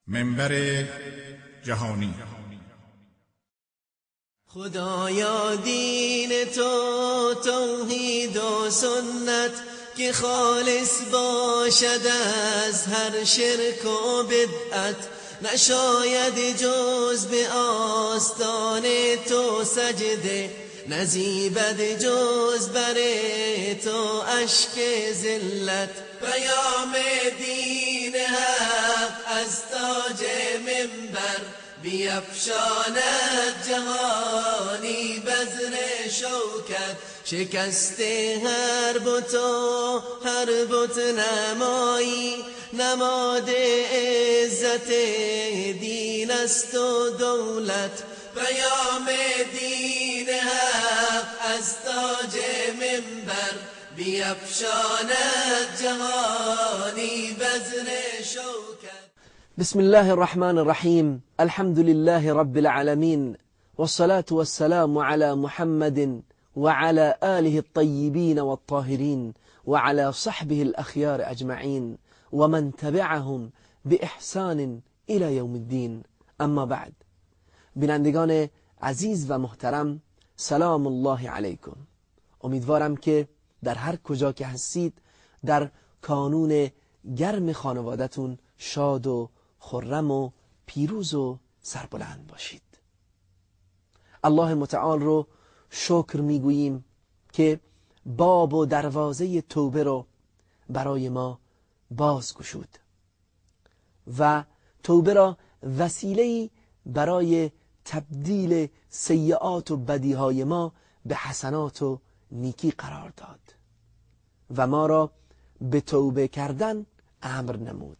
منبر جهانی. خدایا دین تو توحید و سنت که خالص باشد از هر شرک و بدعت، نشاید جز به آستان تو سجده، نزیبد جز بر تو اشک ذلت. پیام دین حق از تاج منبر بیفشاند جهانی بذر شوکت. شکست هر بت و هر بت نمایی نماد عزت دین است و دولت. پیام دین حق از تاج منبر بیفشاند جهانی بذر شوکت. بسم الله الرحمن الرحيم. الحمد لله رب العالمين، والصلاة والسلام على محمد وعلى آله الطيبين والطاهرين وعلى صحبه الأخيار أجمعين ومن تبعهم بإحسان إلى يوم الدين. اما بعد، بینندگان عزیز و محترم، سلام الله علیکم. امیدوارم که در هر کجا که هستید در کانون گرم خانوادتون شاد و خرم و پیروز و سربلند باشید. الله متعال رو شکر میگوییم که باب و دروازه توبه رو برای ما باز گشود و توبه را وسیله‌ای برای تبدیل سیئات و بدیهای ما به حسنات و نیکی قرار داد و ما را به توبه کردن امر نمود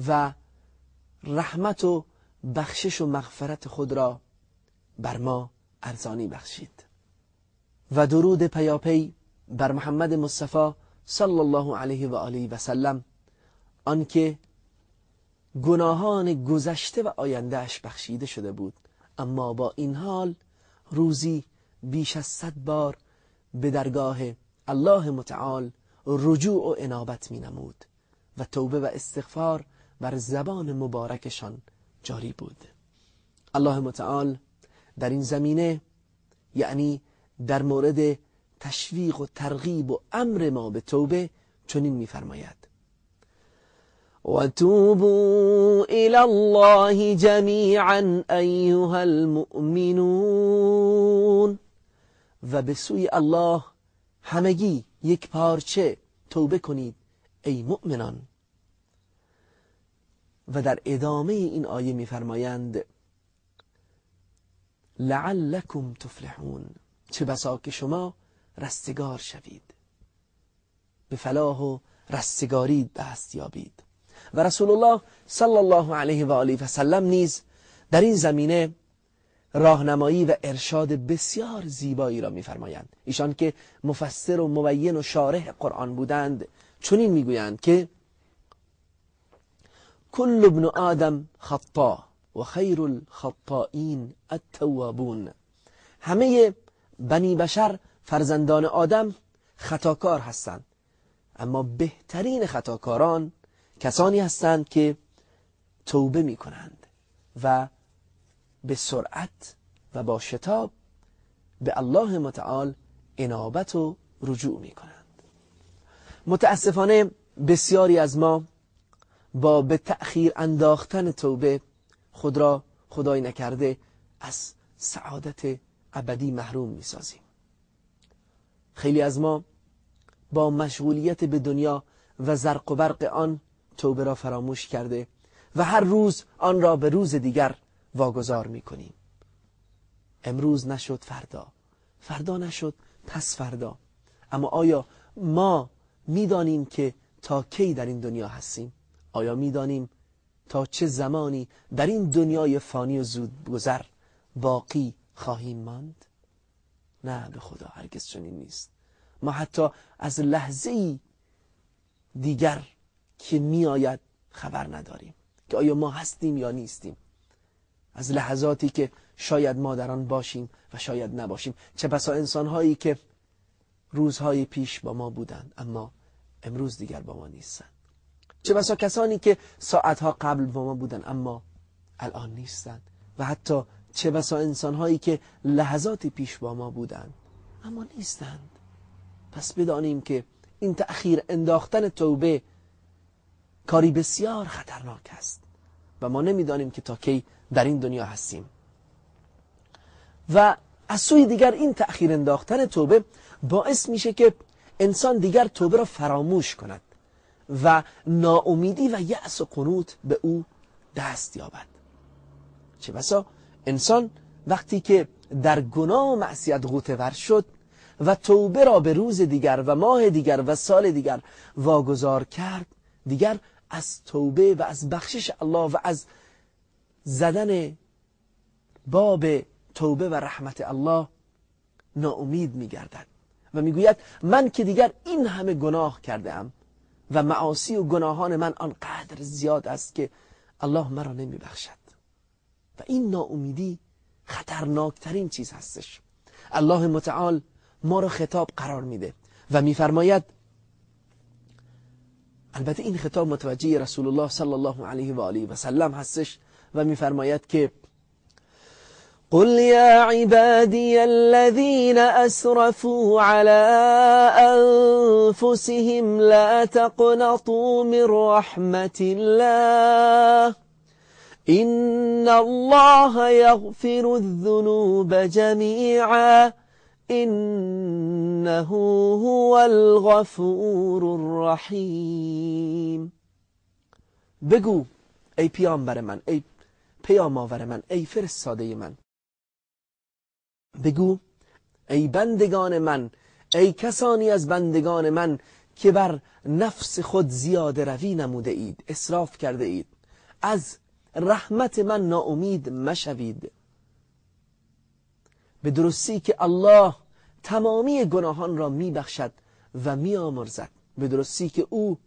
و رحمت و بخشش و مغفرت خود را بر ما ارزانی بخشید و درود پیاپی بر محمد مصطفی صلی الله علیه و آله و سلم، آنکه گناهان گذشته و آیندهش بخشیده شده بود، اما با این حال روزی بیش از 100 بار به درگاه الله متعال رجوع و انابت می نمود و توبه و استغفار بر زبان مبارکشان جاری بود. الله متعال در این زمینه، یعنی در مورد تشویق و ترغیب و امر ما به توبه، چنین می‌فرماید: و توبوا الی الله جمیعا ایها المؤمنون، و به سوی الله همگی یک پارچه توبه کنید ای مؤمنان. و در ادامه این آیه می‌فرمایند لعلکم تفلحون، چه بسا که شما رستگار شوید، به فلاح و رستگاری دست یابید. و رسول الله صلی الله علیه و آله و سلم نیز در این زمینه راهنمایی و ارشاد بسیار زیبایی را می‌فرمایند. ایشان که مفسر و مبین و شارح قرآن بودند چنین میگویند که کل ابن آدم خطا و خیر الخطائین التوابون، همه بنی بشر فرزندان آدم خطاکار هستند، اما بهترین خطاکاران کسانی هستند که توبه می کنند و به سرعت و با شتاب به الله متعال انابت و رجوع می کنند. متاسفانه بسیاری از ما با به تأخیر انداختن توبه خود را خدای نکرده از سعادت ابدی محروم می سازیم. خیلی از ما با مشغولیت به دنیا و زرق و برق آن توبه را فراموش کرده و هر روز آن را به روز دیگر واگذار می کنیم. امروز نشد فردا، فردا نشد پس فردا. اما آیا ما می دانیم که تا کی در این دنیا هستیم؟ آیا می دانیم تا چه زمانی در این دنیای فانی و زودگذر باقی خواهیم ماند؟ نه، به خدا هرگز چنین نیست. ما حتی از لحظه‌ای دیگر که می آید خبر نداریم که آیا ما هستیم یا نیستیم. از لحظاتی که شاید ما در آن باشیم و شاید نباشیم. چه بسا انسان‌هایی که روزهای پیش با ما بودند اما امروز دیگر با ما نیستند. چه بسا کسانی که ساعتها قبل با ما بودن اما الان نیستن، و حتی چه بسا انسانهایی که لحظاتی پیش با ما بودن اما نیستند. پس بدانیم که این تأخیر انداختن توبه کاری بسیار خطرناک است و ما نمیدانیم که تا کی در این دنیا هستیم. و از سوی دیگر این تأخیر انداختن توبه باعث میشه که انسان دیگر توبه را فراموش کند و ناامیدی و یأس و قنوط به او دست یابد. چه بسا انسان وقتی که در گناه و معصیت غوطه ور شد و توبه را به روز دیگر و ماه دیگر و سال دیگر واگذار کرد، دیگر از توبه و از بخشش الله و از زدن باب توبه و رحمت الله ناامید می‌گردد و میگوید من که دیگر این همه گناه کرده ام و معاصی و گناهان من آنقدر زیاد است که الله مرا نمیبخشد. و این ناامیدی خطرناکترین چیز هستش. الله متعال ما را خطاب قرار میده و میفرماید، البته این خطاب متوجه رسول الله صلی الله علیه و آله و سلم هستش و میفرماید که قل یا عبادی الذین اسرفوا علی انفسهم لا تقنطوا من رحمت الله إن الله يغفر الذنوب جميعا إنه هو الغفور الرحیم. بگو ای پیامبر من، ای پیامآور من، ای فرستاده من، بگو ای بندگان من، ای کسانی از بندگان من که بر نفس خود زیاده روی نموده اید، اسراف کرده اید، از رحمت من ناامید مشوید. به درستی که الله تمامی گناهان را میبخشد و میآمرزد، به درستی که او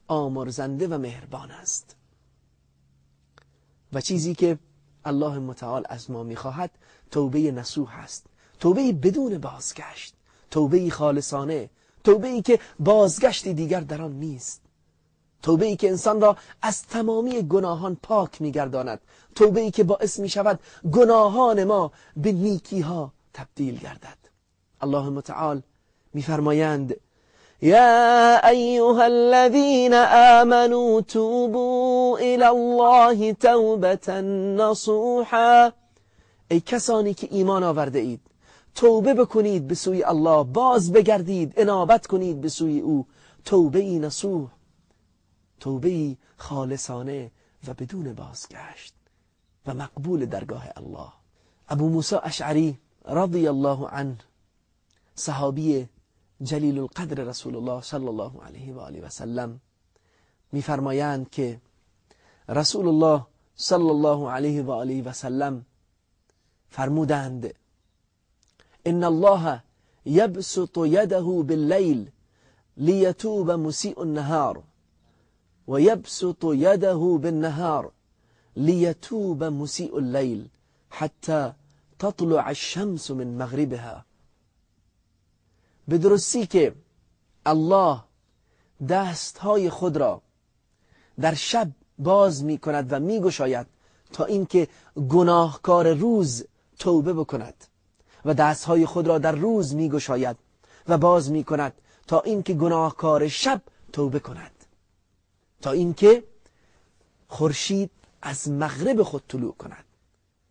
آمرزنده و مهربان است. و چیزی که الله متعال از ما میخواهد توبه نصوح است، توبه بدون بازگشت، توبه خالصانه، توبه که بازگشتی دیگر در آن نیست، توبه‌ای که انسان را از تمامی گناهان پاک می‌گرداند، توبه‌ای که باعث می‌شود گناهان ما به نیکی‌ها تبدیل گردد. الله متعال می‌فرمایند یا ایها الذین آمنوا توبوا الی الله توبة نصوحا، ای کسانی که ایمان آورده اید توبه بکنید به سوی الله، باز بگردید، انابت کنید به سوی او، توبه نصوح، توبه خالصانه و بدون بازگشت و مقبول درگاه الله. ابو موسی اشعری رضی الله عنه، صحابی جلیل القدر رسول الله صلی الله علیه و آله و سلم، میفرمایند که رسول الله صلی الله علیه و آله و سلم فرمودند ان الله یبسط یده باللیل لیتوب مسیء النهار و یبسط یده بالنهار لیتوب مسیء اللیل حتی تطلع الشمس من مغربها. به درستی که الله دستهای خود را در شب باز می کند و می گشاید تا اینکه گناهکار روز توبه بکند و دستهای خود را در روز می گشاید و باز می کند تا اینکه گناهکار شب توبه کند، تا اینکه خورشید از مغرب خود طلوع کند،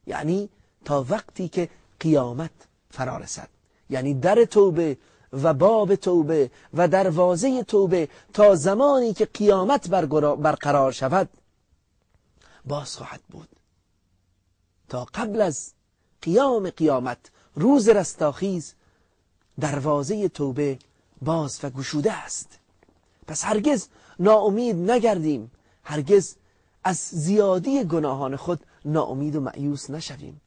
یعنی تا وقتی که قیامت فرا رسد. یعنی در توبه و باب توبه و دروازه توبه تا زمانی که قیامت برقرار شود باز خواهد بود. تا قبل از قیام قیامت، روز رستاخیز، دروازه توبه باز و گشوده است. پس هرگز ناامید نگردیم، هرگز از زیادی گناهان خود ناامید و مایوس نشویم،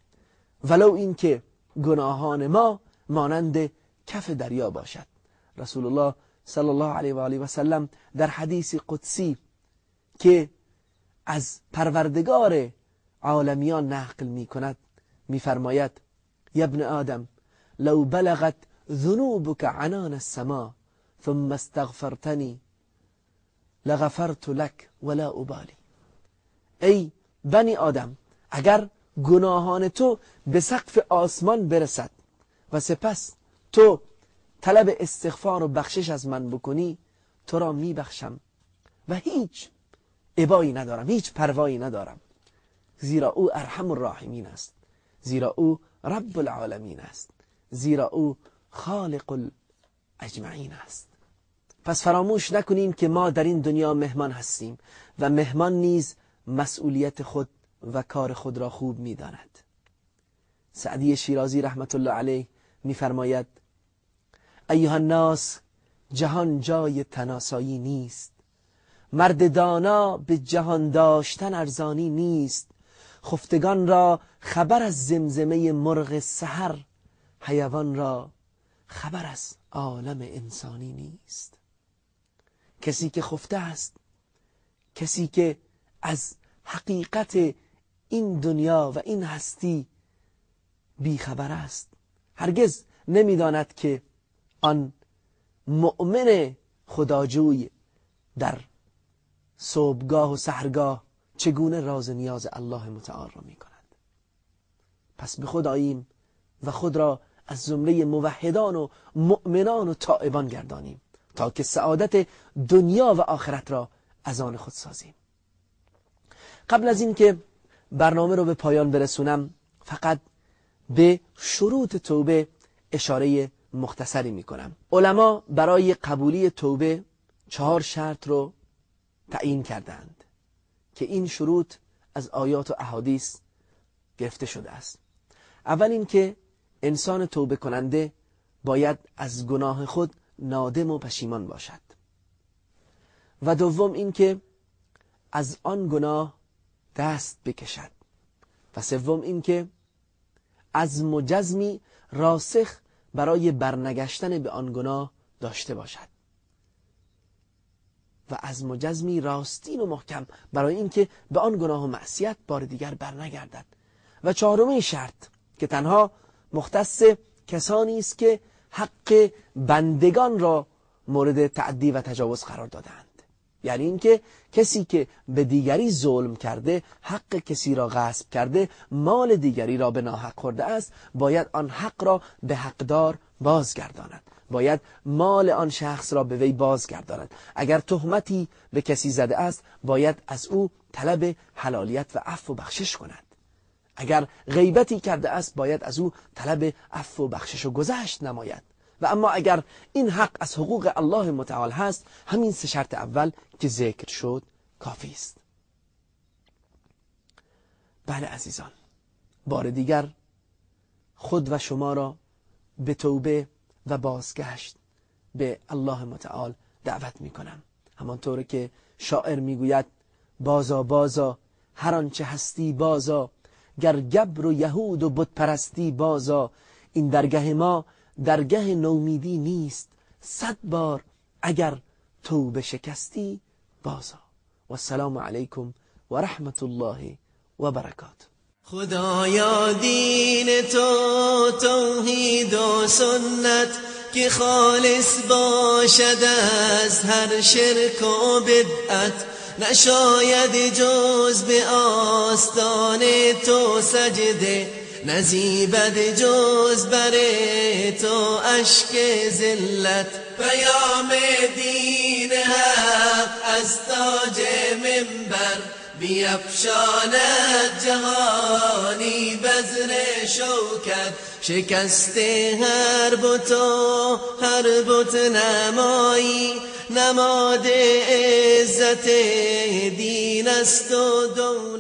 ولو اینکه گناهان ما مانند کف دریا باشد. رسول الله صلی الله علیه و آله و سلم در حدیث قدسی که از پروردگار عالمیان نقل می کند می فرماید یا ابن آدم لو بلغت ذنوبك عنان السماء ثم استغفرتني لغفرت لك ولا ابالی. ای بنی آدم، اگر گناهان تو به سقف آسمان برسد و سپس تو طلب استغفار و بخشش از من بکنی، تو را میبخشم و هیچ ابایی ندارم، هیچ پروایی ندارم، زیرا او ارحم الراحمین است، زیرا او رب العالمین است، زیرا او خالق الاجمعین است. پس فراموش نکنیم که ما در این دنیا مهمان هستیم و مهمان نیز مسئولیت خود و کار خود را خوب می‌داند. سعدی شیرازی رحمت الله علیه می‌فرماید: ایها الناس، جهان جای تناسایی نیست، مرد دانا به جهان داشتن ارزانی نیست، خفتگان را خبر از زمزمه مرغ سحر، حیوان را خبر از عالم انسانی نیست. کسی که خفته است، کسی که از حقیقت این دنیا و این هستی بیخبر است، هرگز نمیداند که آن مؤمن خداجوی در صبحگاه و سحرگاه چگونه راز نیاز الله متعال را می کند. پس به خود آییم و خود را از زمره موحدان و مؤمنان و تائبان گردانیم تا که سعادت دنیا و آخرت را از آن خود سازیم. قبل از این که برنامه رو به پایان برسونم، فقط به شروط توبه اشاره مختصری می کنم. علما برای قبولی توبه 4 شرط رو تعیین کردند که این شروط از آیات و احادیث گرفته شده است. اول این که انسان توبه کننده باید از گناه خود نادم و پشیمان باشد، و دوم این که از آن گناه دست بکشد، و سوم این که عزم و جزمی راسخ برای برنگشتن به آن گناه داشته باشد و عزم و جزمی راستین و محکم برای اینکه به آن گناه و معصیت بار دیگر برنگردد. و چهارمین شرط که تنها مختص کسانی است که حق بندگان را مورد تعدی و تجاوز قرار دادند، یعنی اینکه کسی که به دیگری ظلم کرده، حق کسی را غصب کرده، مال دیگری را به ناحق خورده است، باید آن حق را به حقدار بازگرداند، باید مال آن شخص را به وی بازگرداند. اگر تهمتی به کسی زده است، باید از او طلب حلالیت و عفو و بخشش کند. اگر غیبتی کرده است، باید از او طلب عفو و بخشش و گذشت نماید. و اما اگر این حق از حقوق الله متعال هست، همین 3 شرط اول که ذکر شد کافی است. بله عزیزان، بار دیگر خود و شما را به توبه و بازگشت به الله متعال دعوت می کنم. همانطور که شاعر می گوید: بازا بازا هر آنچه هستی بازا، گر گبر و یهود و بت پرستی بازا، این درگه ما درگه نومیدی نیست، 100 بار اگر توبه شکستی بازا. و السلام علیکم و رحمت الله و برکاته. خدایا دین تو توحید و سنت که خالص باشد از هر شرک و بدعت، نشاید جز به آستان تو سجده، نزیبد جز بر تو اشک ذلت. پیام دین حق از تاج منبر بیفشاند جهانی بذر شوکت، شکست هر بت و هر بت نمایی، نماد عزت دین است و دولت.